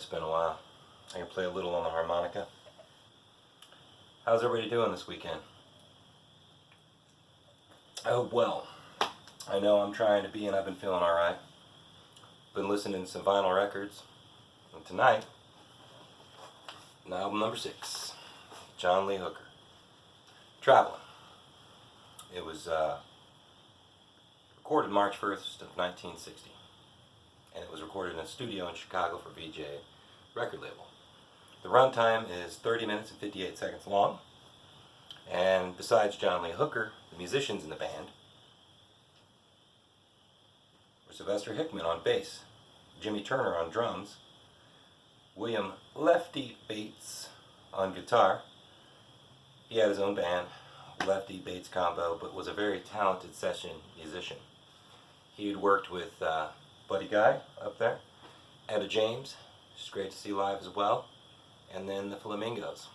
been a while. I can play a little on the harmonica. How's everybody doing this weekend? I hope well. I know I'm trying to be, and I've been feeling alright. Been listening to some vinyl records. And tonight, album number 6, John Lee Hooker, Traveling. It was recorded March 1st of 1960. And it was recorded in a studio in Chicago for VJ record label. The runtime is 30 minutes and 58 seconds long. And besides John Lee Hooker, the musicians in the band were Sylvester Hickman on bass, Jimmy Turner on drums, William Lefty Bates on guitar. He had his own band, Lefty Bates Combo, but was a very talented session musician. He had worked with Buddy Guy up there, Etta James, she's great to see live as well, and then the Flamingos,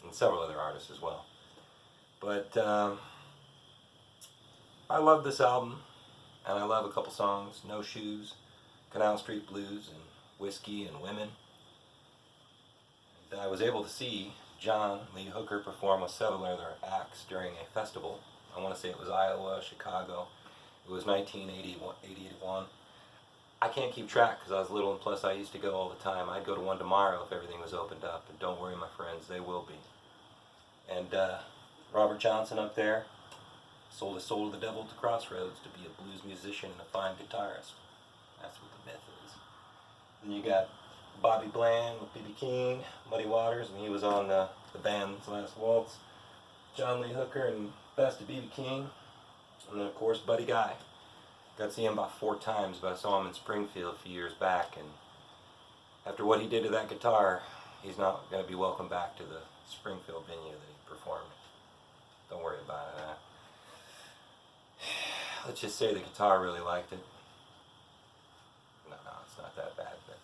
and several other artists as well. But I love this album, and I love a couple songs, No Shoes, Canal Street Blues, and Whiskey and Women. And I was able to see John Lee Hooker perform with several other acts during a festival. I want to say it was Iowa, Chicago. It was 1981. I can't keep track because I was little, and plus I used to go all the time. I'd go to one tomorrow if everything was opened up, and don't worry, my friends, they will be. And Robert Johnson up there sold his soul to the devil at the crossroads to be a blues musician and a fine guitarist. That's what the myth is. Then you got Bobby Bland with B.B. King, Muddy Waters, and he was on the band's Last Waltz. John Lee Hooker and Best of B.B. King. And then, of course, Buddy Guy. Got to see him about 4 times, but I saw him in Springfield a few years back, and after what he did to that guitar, he's not going to be welcome back to the Springfield venue that he performed. Don't worry about it. Let's just say the guitar really liked it. No, it's not that bad. But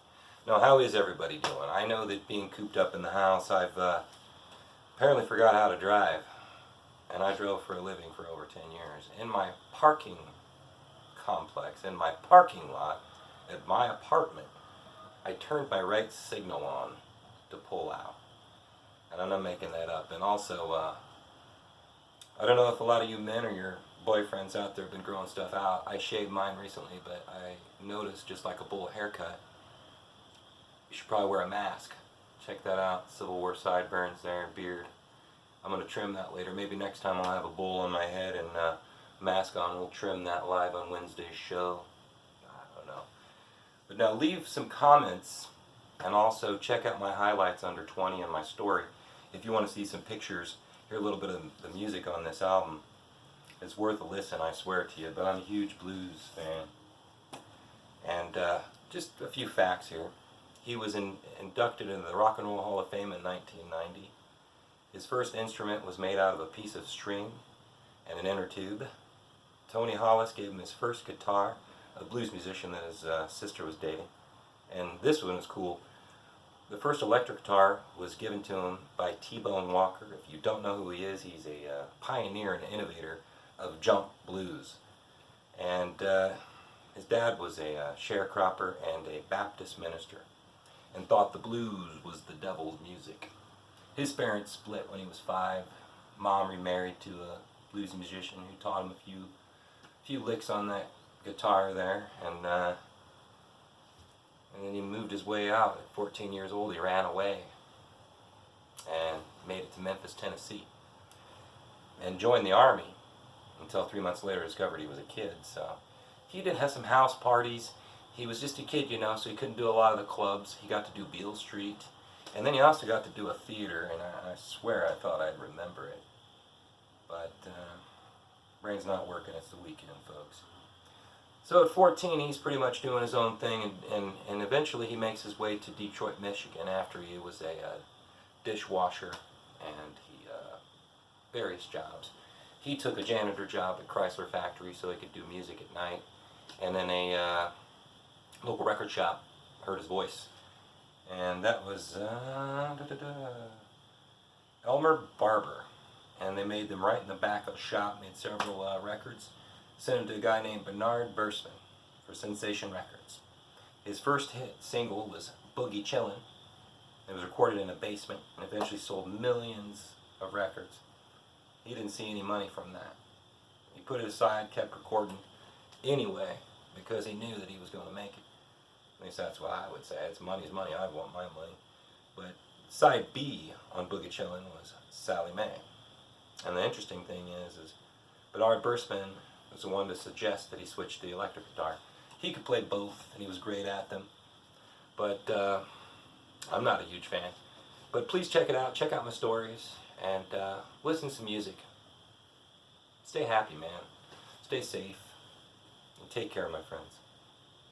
no, how is everybody doing? I know that being cooped up in the house, I've apparently forgot how to drive, and I drove for a living for over 10 years. In my parking complex, in my parking lot at my apartment, I turned my right signal on to pull out. And I'm not making that up. And also, I don't know if a lot of you men or your boyfriends out there have been growing stuff out. I shaved mine recently, but I noticed, just like a bull haircut, you should probably wear a mask. Check that out. Civil War sideburns there and beard. I'm going to trim that later. Maybe next time I'll have a bowl on my head and mask on. We'll trim that live on Wednesday's show. I don't know. But now leave some comments, and also check out my highlights under 20 in my story if you want to see some pictures, hear a little bit of the music on this album. It's worth a listen, I swear to you, but I'm a huge blues fan. And just a few facts here. He was inducted into the Rock and Roll Hall of Fame in 1990. His first instrument was made out of a piece of string and an inner tube. Tony Hollis gave him his first guitar, a blues musician that his sister was dating. And this one is cool. The first electric guitar was given to him by T-Bone Walker. If you don't know who he is, he's a pioneer and innovator of jump blues. And his dad was a sharecropper and a Baptist minister, and thought the blues was the devil's music. His parents split when he was 5. Mom remarried to a blues musician who taught him a few licks on that guitar there, and then he moved his way out. At 14 years old, he ran away and made it to Memphis, Tennessee, and joined the army until 3 months later discovered he was a kid. So he did have some house parties. He was just a kid, you know, so he couldn't do a lot of the clubs. He got to do Beale Street, and then he also got to do a theater, and I swear I thought I'd remember it. But brain's not working, it's the weekend, folks. So at 14, he's pretty much doing his own thing, and eventually he makes his way to Detroit, Michigan, after he was a dishwasher and various jobs. He took a janitor job at Chrysler factory so he could do music at night, and then a local record shop heard his voice, and that was Elmer Barber, and they made them right in the back of the shop, made several records, sent them to a guy named Bernard Bursman for Sensation Records. His first hit single was Boogie Chillin'. It was recorded in a basement and eventually sold millions of records. He didn't see any money from that. He put it aside, kept recording anyway, because he knew that he was going to make it. At least that's what I would say. It's money's money. I want my money. But side B on Boogie Chillin' was Sally Mae. And the interesting thing is Bernard Bursman was the one to suggest that he switch to the electric guitar. He could play both, and he was great at them. But I'm not a huge fan. But please check it out. Check out my stories, and listen to some music. Stay happy, man. Stay safe. And take care, my friends.